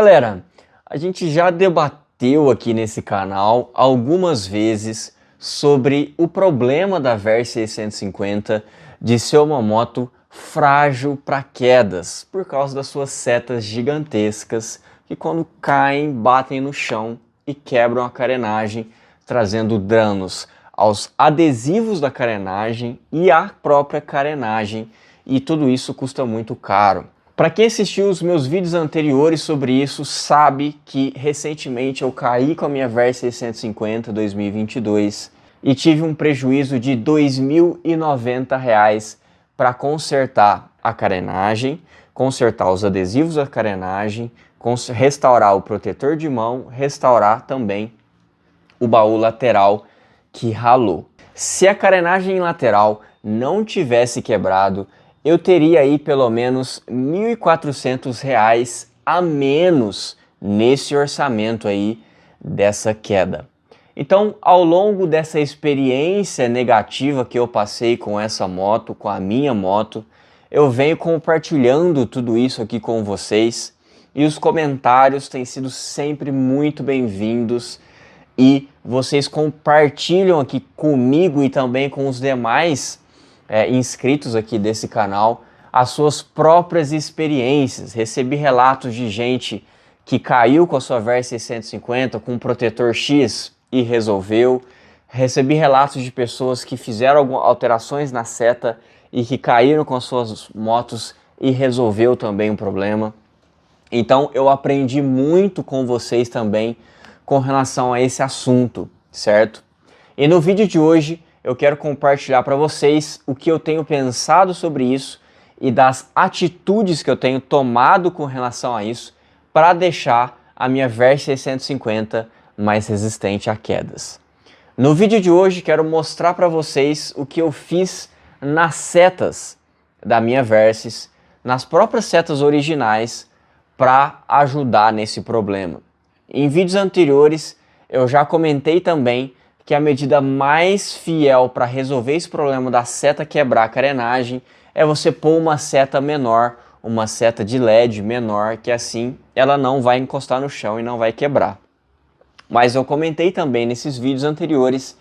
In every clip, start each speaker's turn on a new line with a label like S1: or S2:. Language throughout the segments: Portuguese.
S1: Galera, a gente já debateu aqui nesse canal algumas vezes sobre o problema da Versys 650 de ser uma moto frágil para quedas, por causa das suas setas gigantescas que quando caem, batem no chão e quebram a carenagem, trazendo danos aos adesivos da carenagem e à própria carenagem, e tudo isso custa muito caro. Para quem assistiu os meus vídeos anteriores sobre isso, sabe que recentemente eu caí com a minha Versys 650 2022 e tive um prejuízo de R$ 2.090 para consertar a carenagem, consertar os adesivos da carenagem, restaurar o protetor de mão, restaurar também o baú lateral que ralou. Se a carenagem lateral não tivesse quebrado, eu teria aí pelo menos R$ 1.400 a menos nesse orçamento aí dessa queda. Então, ao longo dessa experiência negativa que eu passei com essa moto, com a minha moto, eu venho compartilhando tudo isso aqui com vocês e os comentários têm sido sempre muito bem-vindos e vocês compartilham aqui comigo e também com os demais inscritos aqui desse canal as suas próprias experiências. Recebi relatos de gente que caiu com a sua Versys 650 com um protetor X e resolveu. Recebi relatos de pessoas que fizeram algumas alterações na seta e que caíram com as suas motos e resolveu também o problema. Então eu aprendi muito com vocês também com relação a esse assunto, certo? E no vídeo de hoje eu quero compartilhar para vocês o que eu tenho pensado sobre isso e das atitudes que eu tenho tomado com relação a isso para deixar a minha Versys 650 mais resistente a quedas. No vídeo de hoje quero mostrar para vocês o que eu fiz nas setas da minha Versys, nas próprias setas originais, para ajudar nesse problema. Em vídeos anteriores eu já comentei também que a medida mais fiel para resolver esse problema da seta quebrar a carenagem é você pôr uma seta menor, uma seta de LED menor, que assim ela não vai encostar no chão e não vai quebrar. Mas eu comentei também nesses vídeos anteriores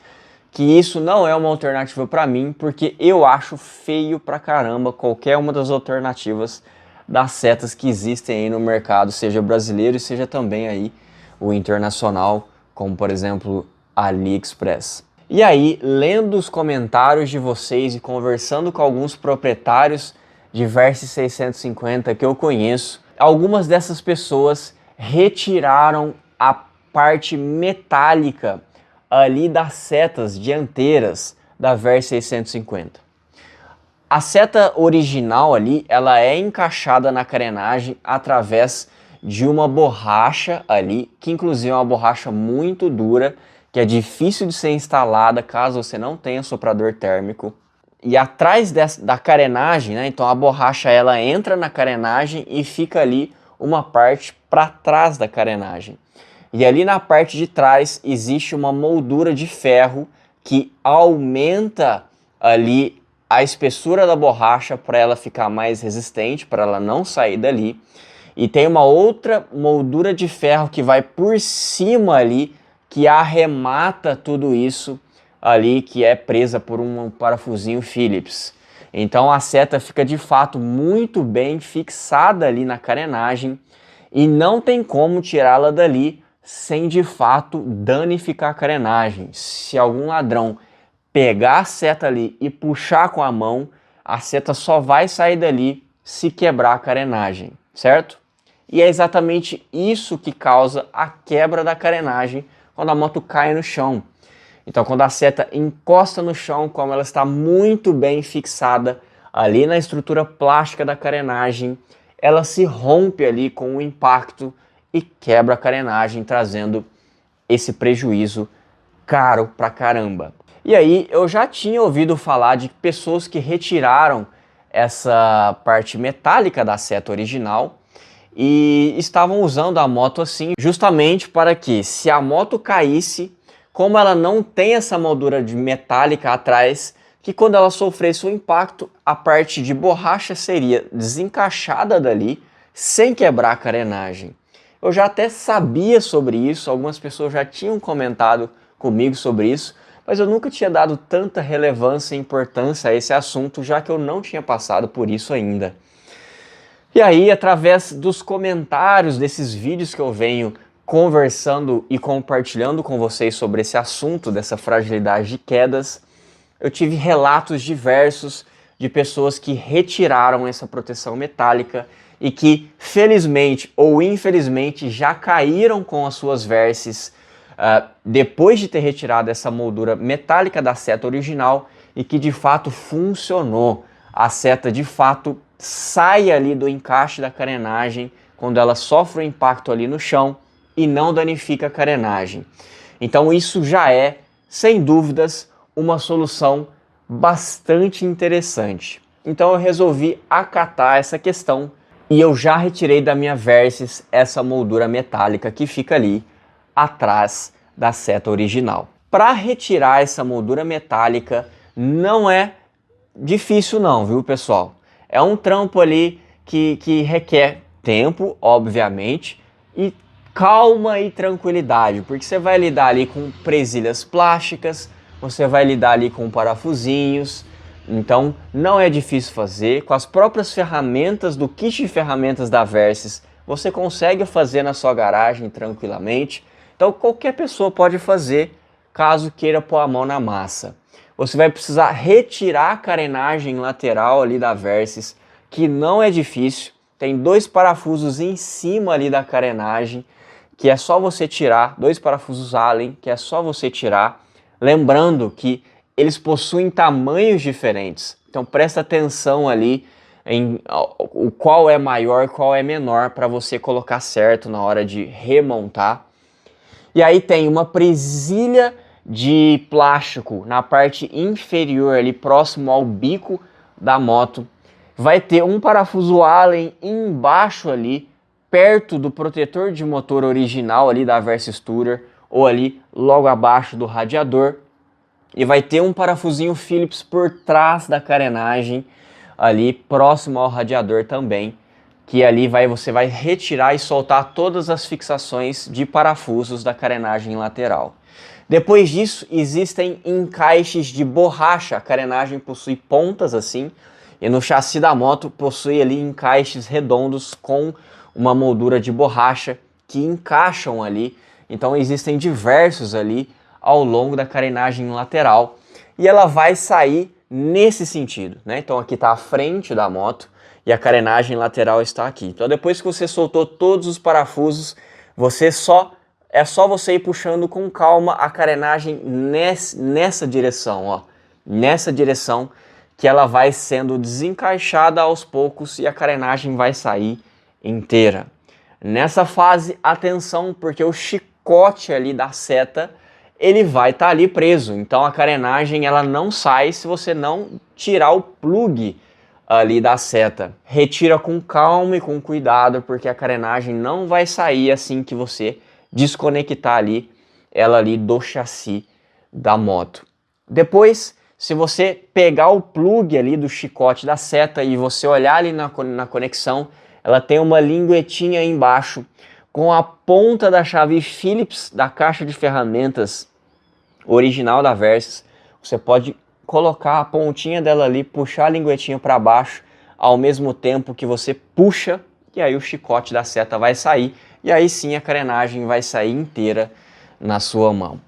S1: que isso não é uma alternativa para mim, porque eu acho feio pra caramba qualquer uma das alternativas das setas que existem aí no mercado, seja brasileiro e seja também aí o internacional, como por exemplo AliExpress. E aí, lendo os comentários de vocês e conversando com alguns proprietários de Versys 650 que eu conheço, algumas dessas pessoas retiraram a parte metálica ali das setas dianteiras da Versys 650. A seta original ali, ela é encaixada na carenagem através de uma borracha ali, que inclusive é uma borracha muito dura, que é difícil de ser instalada caso você não tenha soprador térmico. E atrás da carenagem, né, então a borracha ela entra na carenagem e fica ali uma parte para trás da carenagem. E ali na parte de trás existe uma moldura de ferro que aumenta ali a espessura da borracha para ela ficar mais resistente, para ela não sair dali. E tem uma outra moldura de ferro que vai por cima ali, que arremata tudo isso ali, que é presa por um parafusinho Phillips. Então a seta fica de fato muito bem fixada ali na carenagem e não tem como tirá-la dali sem de fato danificar a carenagem. Se algum ladrão pegar a seta ali e puxar com a mão, a seta só vai sair dali se quebrar a carenagem, certo? E é exatamente isso que causa a quebra da carenagem quando a moto cai no chão. Então quando a seta encosta no chão, como ela está muito bem fixada ali na estrutura plástica da carenagem, ela se rompe ali com o impacto e quebra a carenagem, trazendo esse prejuízo caro pra caramba. E aí eu já tinha ouvido falar de pessoas que retiraram essa parte metálica da seta original e estavam usando a moto assim justamente para que, se a moto caísse, como ela não tem essa moldura de metálica atrás, que quando ela sofresse o impacto, a parte de borracha seria desencaixada dali sem quebrar a carenagem. Eu já até sabia sobre isso, algumas pessoas já tinham comentado comigo sobre isso, mas eu nunca tinha dado tanta relevância e importância a esse assunto, já que eu não tinha passado por isso ainda. E aí, através dos comentários desses vídeos que eu venho conversando e compartilhando com vocês sobre esse assunto, dessa fragilidade de quedas, eu tive relatos diversos de pessoas que retiraram essa proteção metálica e que, felizmente ou infelizmente, já caíram com as suas vértices depois de ter retirado essa moldura metálica da seta original e que de fato funcionou. A seta de fato sai ali do encaixe da carenagem quando ela sofre o impacto ali no chão e não danifica a carenagem. Então isso já é, sem dúvidas, uma solução bastante interessante. Então eu resolvi acatar essa questão e eu já retirei da minha Versys essa moldura metálica que fica ali atrás da seta original. Para retirar essa moldura metálica não é difícil não, viu pessoal? É um trampo ali que requer tempo, obviamente, e calma e tranquilidade, porque você vai lidar ali com presilhas plásticas, você vai lidar ali com parafusinhos, então não é difícil fazer. Com as próprias ferramentas do kit de ferramentas da Versys, você consegue fazer na sua garagem tranquilamente. Então qualquer pessoa pode fazer, caso queira pôr a mão na massa. Você vai precisar retirar a carenagem lateral ali da Versys, que não é difícil. Tem dois parafusos em cima ali da carenagem, que é só você tirar, dois parafusos Allen, que é só você tirar. Lembrando que eles possuem tamanhos diferentes, então presta atenção ali em o qual é maior, qual é menor, para você colocar certo na hora de remontar. E aí tem uma presilha de plástico na parte inferior ali, próximo ao bico da moto. Vai ter um parafuso Allen embaixo ali, perto do protetor de motor original ali da Versys Tourer, ou ali logo abaixo do radiador. E vai ter um parafusinho Phillips por trás da carenagem, ali próximo ao radiador também, que ali você vai retirar e soltar todas as fixações de parafusos da carenagem lateral. Depois disso, existem encaixes de borracha. A carenagem possui pontas assim, e no chassi da moto possui ali encaixes redondos com uma moldura de borracha que encaixam ali. Então existem diversos ali ao longo da carenagem lateral, e ela vai sair nesse sentido, né? Então aqui está a frente da moto e a carenagem lateral está aqui. Então depois que você soltou todos os parafusos, é só você ir puxando com calma a carenagem nessa direção, ó, nessa direção, que ela vai sendo desencaixada aos poucos e a carenagem vai sair inteira. Nessa fase, atenção, porque o chicote ali da seta, ele vai estar ali preso, então a carenagem ela não sai se você não tirar o plug ali da seta. Retira com calma e com cuidado, porque a carenagem não vai sair assim que você desconectar ali ela ali do chassi da moto. Depois, se você pegar o plug ali do chicote da seta e você olhar ali na conexão, ela tem uma linguetinha aí embaixo com a ponta da chave Phillips da caixa de ferramentas original da Versys. Você pode colocar a pontinha dela ali, puxar a linguetinha para baixo ao mesmo tempo que você puxa, e aí o chicote da seta vai sair, e aí sim a carenagem vai sair inteira na sua mão.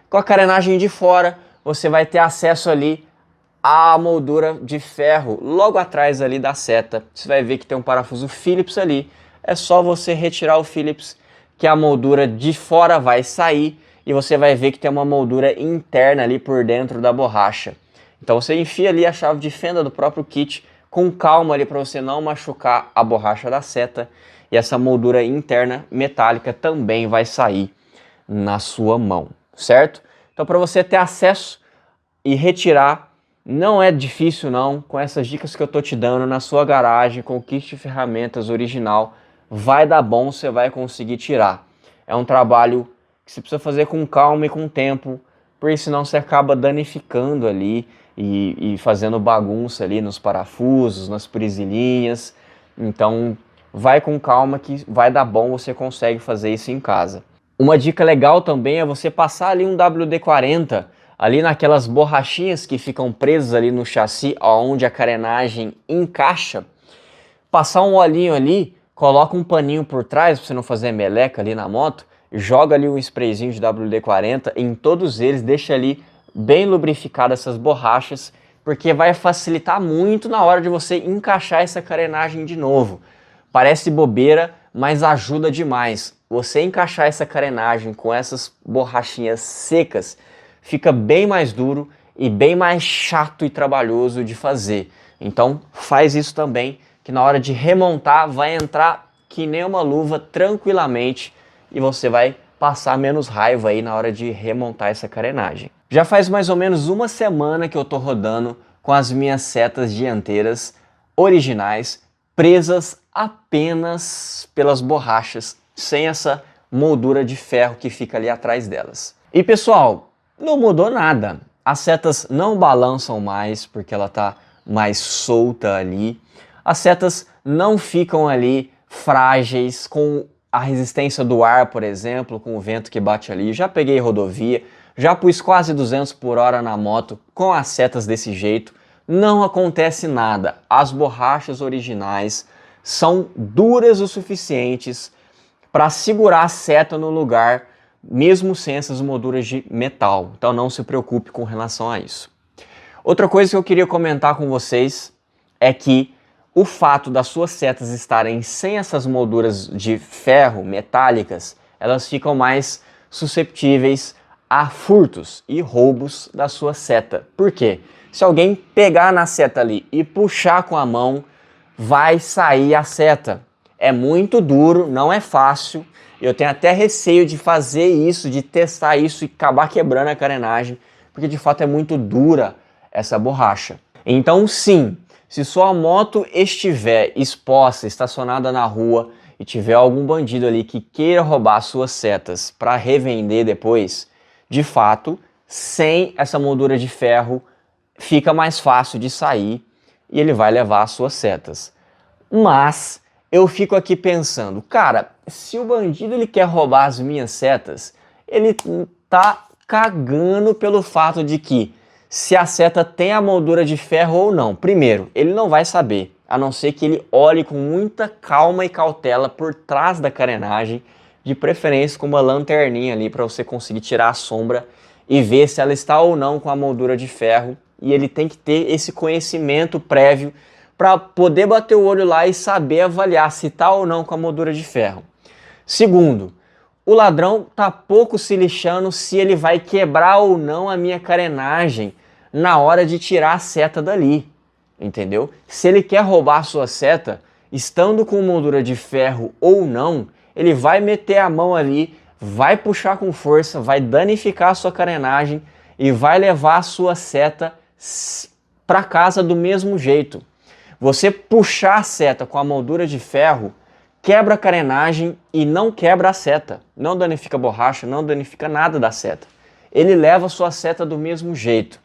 S1: Com a carenagem de fora, você vai ter acesso ali à moldura de ferro logo atrás ali da seta. Você vai ver que tem um parafuso Phillips ali, é só você retirar o Phillips que a moldura de fora vai sair, e você vai ver que tem uma moldura interna ali por dentro da borracha. Então você enfia ali a chave de fenda do próprio kit com calma ali para você não machucar a borracha da seta, e essa moldura interna metálica também vai sair na sua mão, certo? Então para você ter acesso e retirar, não é difícil não, com essas dicas que eu tô te dando na sua garagem, com o kit de ferramentas original, vai dar bom, você vai conseguir tirar. É um trabalho que você precisa fazer com calma e com tempo, porque senão você acaba danificando ali e fazendo bagunça ali nos parafusos, nas presilhinhas. Então vai com calma que vai dar bom, você consegue fazer isso em casa. Uma dica legal também é você passar ali um WD-40 ali naquelas borrachinhas que ficam presas ali no chassi, onde a carenagem encaixa. Passar um olhinho ali, coloca um paninho por trás para você não fazer meleca ali na moto, joga ali um sprayzinho de WD-40 em todos eles, deixa ali bem lubrificado essas borrachas, porque vai facilitar muito na hora de você encaixar essa carenagem de novo. Parece bobeira, mas ajuda demais. Você encaixar essa carenagem com essas borrachinhas secas, fica bem mais duro e bem mais chato e trabalhoso de fazer. Então faz isso também, que na hora de remontar vai entrar que nem uma luva tranquilamente e você vai passar menos raiva aí na hora de remontar essa carenagem. Já faz mais ou menos uma semana que eu tô rodando com as minhas setas dianteiras originais, presas apenas pelas borrachas, sem essa moldura de ferro que fica ali atrás delas. E pessoal, não mudou nada. As setas não balançam mais porque ela tá mais solta ali. As setas não ficam ali frágeis com a resistência do ar, por exemplo, com o vento que bate ali. Já peguei rodovia, já pus quase 200 por hora na moto com as setas desse jeito. Não acontece nada. As borrachas originais são duras o suficientes para segurar a seta no lugar, mesmo sem essas molduras de metal. Então não se preocupe com relação a isso. Outra coisa que eu queria comentar com vocês é que o fato das suas setas estarem sem essas molduras de ferro metálicas, elas ficam mais susceptíveis a furtos e roubos da sua seta. Por quê? Se alguém pegar na seta ali e puxar com a mão, vai sair a seta. É muito duro, não é fácil. Eu tenho até receio de fazer isso, de testar isso e acabar quebrando a carenagem, porque de fato é muito dura essa borracha. Então sim, se sua moto estiver exposta, estacionada na rua e tiver algum bandido ali que queira roubar suas setas para revender depois, de fato, sem essa moldura de ferro, fica mais fácil de sair e ele vai levar as suas setas. Mas eu fico aqui pensando, cara, se o bandido ele quer roubar as minhas setas, ele tá cagando pelo fato de que se a seta tem a moldura de ferro ou não. Primeiro, ele não vai saber, a não ser que ele olhe com muita calma e cautela por trás da carenagem, de preferência com uma lanterninha ali para você conseguir tirar a sombra e ver se ela está ou não com a moldura de ferro. E ele tem que ter esse conhecimento prévio para poder bater o olho lá e saber avaliar se está ou não com a moldura de ferro. Segundo, o ladrão tá pouco se lixando se ele vai quebrar ou não a minha carenagem na hora de tirar a seta dali, entendeu? Se ele quer roubar a sua seta, estando com moldura de ferro ou não, ele vai meter a mão ali, vai puxar com força, vai danificar a sua carenagem e vai levar a sua seta para casa do mesmo jeito. Você puxar a seta com a moldura de ferro, quebra a carenagem e não quebra a seta. Não danifica a borracha, não danifica nada da seta. Ele leva a sua seta do mesmo jeito.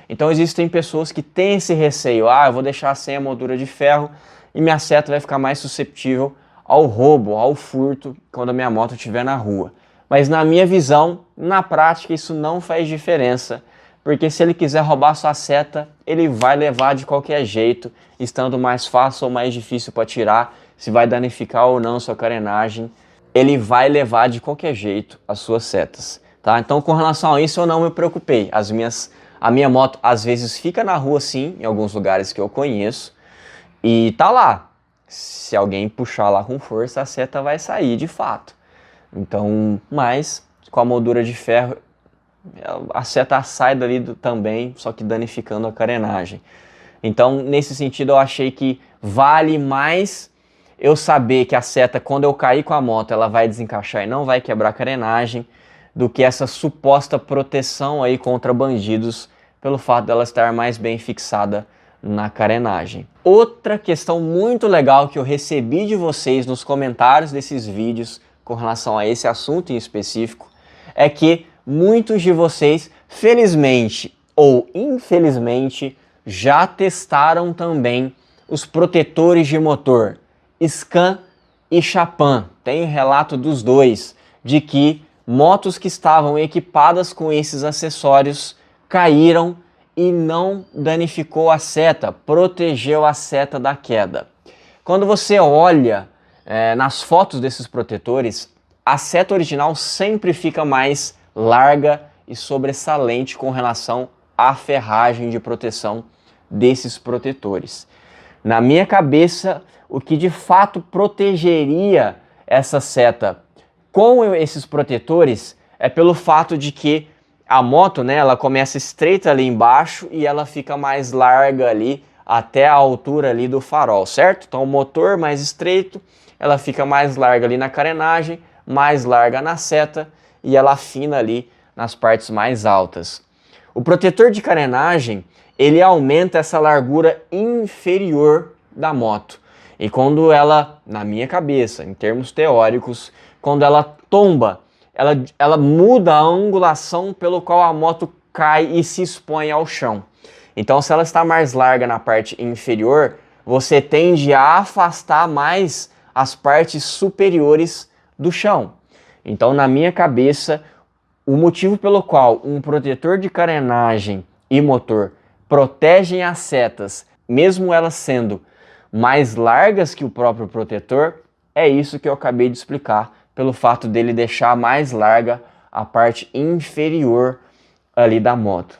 S1: Então existem pessoas que têm esse receio. Ah, eu vou deixar sem a moldura de ferro e minha seta vai ficar mais susceptível ao roubo, ao furto, quando a minha moto estiver na rua. Mas na minha visão, na prática, isso não faz diferença. Porque se ele quiser roubar sua seta, ele vai levar de qualquer jeito, estando mais fácil ou mais difícil para tirar, se vai danificar ou não sua carenagem, ele vai levar de qualquer jeito as suas setas, tá? Então com relação a isso eu não me preocupei. A minha moto às vezes fica na rua sim, em alguns lugares que eu conheço, e tá lá. Se alguém puxar lá com força, a seta vai sair de fato. Então, mas com a moldura de ferro, a seta sai dali também, só que danificando a carenagem. Então, nesse sentido, eu achei que vale mais eu saber que a seta, quando eu cair com a moto, ela vai desencaixar e não vai quebrar a carenagem, do que essa suposta proteção aí contra bandidos, pelo fato dela estar mais bem fixada na carenagem. Outra questão muito legal que eu recebi de vocês nos comentários desses vídeos com relação a esse assunto em específico, é que muitos de vocês, felizmente ou infelizmente, já testaram também os protetores de motor Scam e Chapan. Tem relato dos dois, de que motos que estavam equipadas com esses acessórios caíram e não danificou a seta, protegeu a seta da queda. Quando você olha nas fotos desses protetores, a seta original sempre fica mais larga e sobressalente com relação à ferragem de proteção desses protetores. Na minha cabeça, o que de fato protegeria essa seta com esses protetores é pelo fato de que a moto, né, ela começa estreita ali embaixo e ela fica mais larga ali até a altura ali do farol, certo? Então o motor mais estreito, ela fica mais larga ali na carenagem, mais larga na seta e ela afina ali nas partes mais altas. O protetor de carenagem, ele aumenta essa largura inferior da moto. E quando ela, na minha cabeça, em termos teóricos, quando ela tomba, ela muda a angulação pelo qual a moto cai e se expõe ao chão. Então, se ela está mais larga na parte inferior, você tende a afastar mais as partes superiores do chão. Então, na minha cabeça, o motivo pelo qual um protetor de carenagem e motor protegem as setas, mesmo elas sendo mais largas que o próprio protetor, é isso que eu acabei de explicar, pelo fato dele deixar mais larga a parte inferior ali da moto.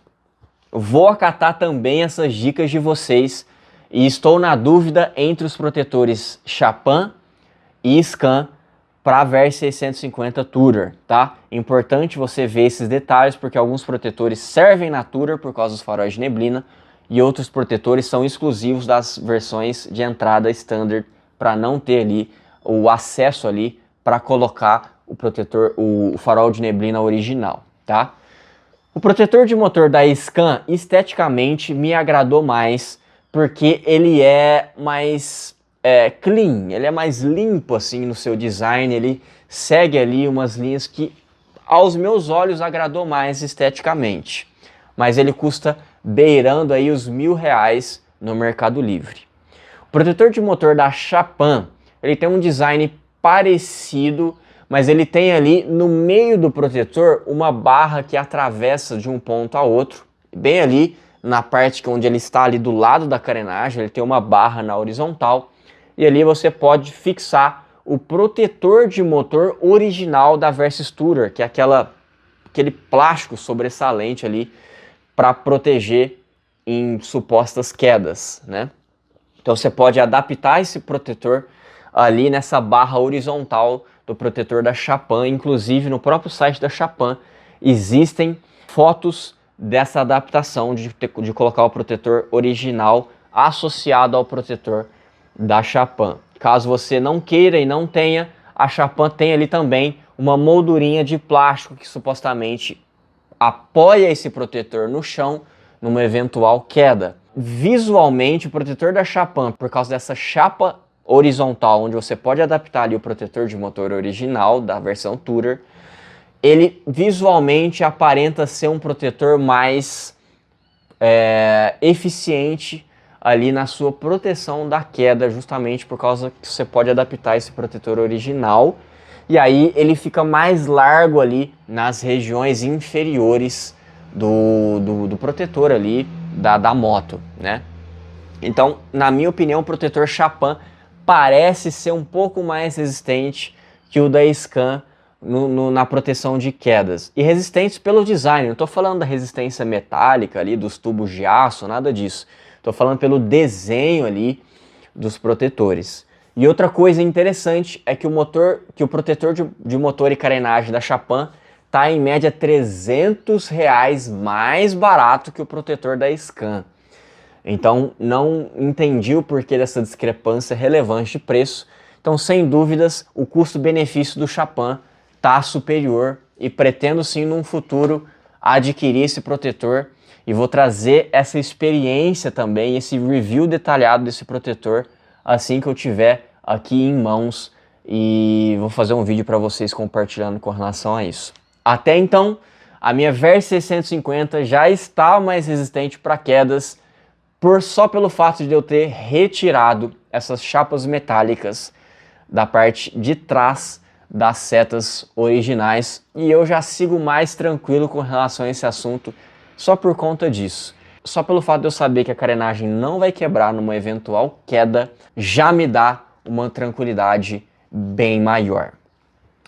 S1: Vou acatar também essas dicas de vocês e estou na dúvida entre os protetores Chapan e Scam para a Versys 650 Tourer, tá? Importante você ver esses detalhes porque alguns protetores servem na Tourer por causa dos faróis de neblina e outros protetores são exclusivos das versões de entrada standard para não ter ali o acesso ali para colocar o protetor, o farol de neblina original, tá? O protetor de motor da Scam esteticamente me agradou mais porque ele é mais clean, ele é mais limpo assim no seu design, ele segue ali umas linhas que aos meus olhos agradou mais esteticamente, mas ele custa beirando aí os R$1.000 no Mercado Livre. O protetor de motor da Chapan, ele tem um design parecido, mas ele tem ali no meio do protetor uma barra que atravessa de um ponto a outro, bem ali na parte onde ele está ali do lado da carenagem, ele tem uma barra na horizontal e ali você pode fixar o protetor de motor original da Versys Tourer, que é aquele plástico sobressalente ali para proteger em supostas quedas, né? Então você pode adaptar esse protetor ali nessa barra horizontal do protetor da Chapan. Inclusive no próprio site da Chapan existem fotos dessa adaptação de colocar o protetor original associado ao protetor da Chapan. Caso você não queira e não tenha, a Chapan tem ali também uma moldurinha de plástico que supostamente apoia esse protetor no chão numa eventual queda. Visualmente, o protetor da Chapan, por causa dessa chapa horizontal, onde você pode adaptar ali o protetor de motor original da versão Tourer, ele visualmente aparenta ser um protetor mais eficiente ali na sua proteção da queda, justamente por causa que você pode adaptar esse protetor original e aí ele fica mais largo ali nas regiões inferiores do protetor ali da moto, né? Então, na minha opinião, o protetor Chapan parece ser um pouco mais resistente que o da Scam na proteção de quedas. E resistentes pelo design, não estou falando da resistência metálica ali, dos tubos de aço, nada disso. Estou falando pelo desenho ali dos protetores. E outra coisa interessante é que o protetor de motor e carenagem da Chapan está em média R$300 mais barato que o protetor da Scam. Então não entendi o porquê dessa discrepância relevante de preço. Então, sem dúvidas, o custo-benefício do Chapan está superior e pretendo sim num futuro adquirir esse protetor e vou trazer essa experiência também, esse review detalhado desse protetor assim que eu tiver aqui em mãos e vou fazer um vídeo para vocês compartilhando com relação a isso. Até então, a minha Versys 650 já está mais resistente para quedas só pelo fato de eu ter retirado essas chapas metálicas da parte de trás das setas originais, e eu já sigo mais tranquilo com relação a esse assunto só por conta disso. Só pelo fato de eu saber que a carenagem não vai quebrar numa eventual queda, já me dá uma tranquilidade bem maior.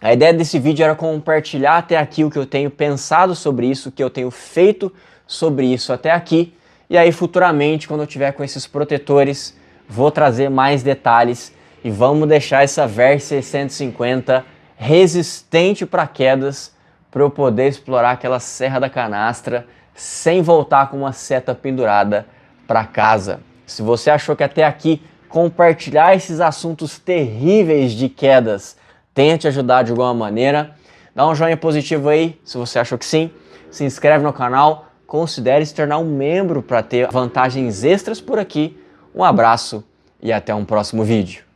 S1: A ideia desse vídeo era compartilhar até aqui o que eu tenho pensado sobre isso, o que eu tenho feito sobre isso até aqui, e aí futuramente, quando eu tiver com esses protetores, vou trazer mais detalhes e vamos deixar essa VERS 650 resistente para quedas, para eu poder explorar aquela Serra da Canastra sem voltar com uma seta pendurada para casa. Se você achou que até aqui compartilhar esses assuntos terríveis de quedas tenha te ajudado de alguma maneira, dá um joinha positivo aí se você achou que sim, se inscreve no canal, considere se tornar um membro para ter vantagens extras por aqui. Um abraço e até um próximo vídeo.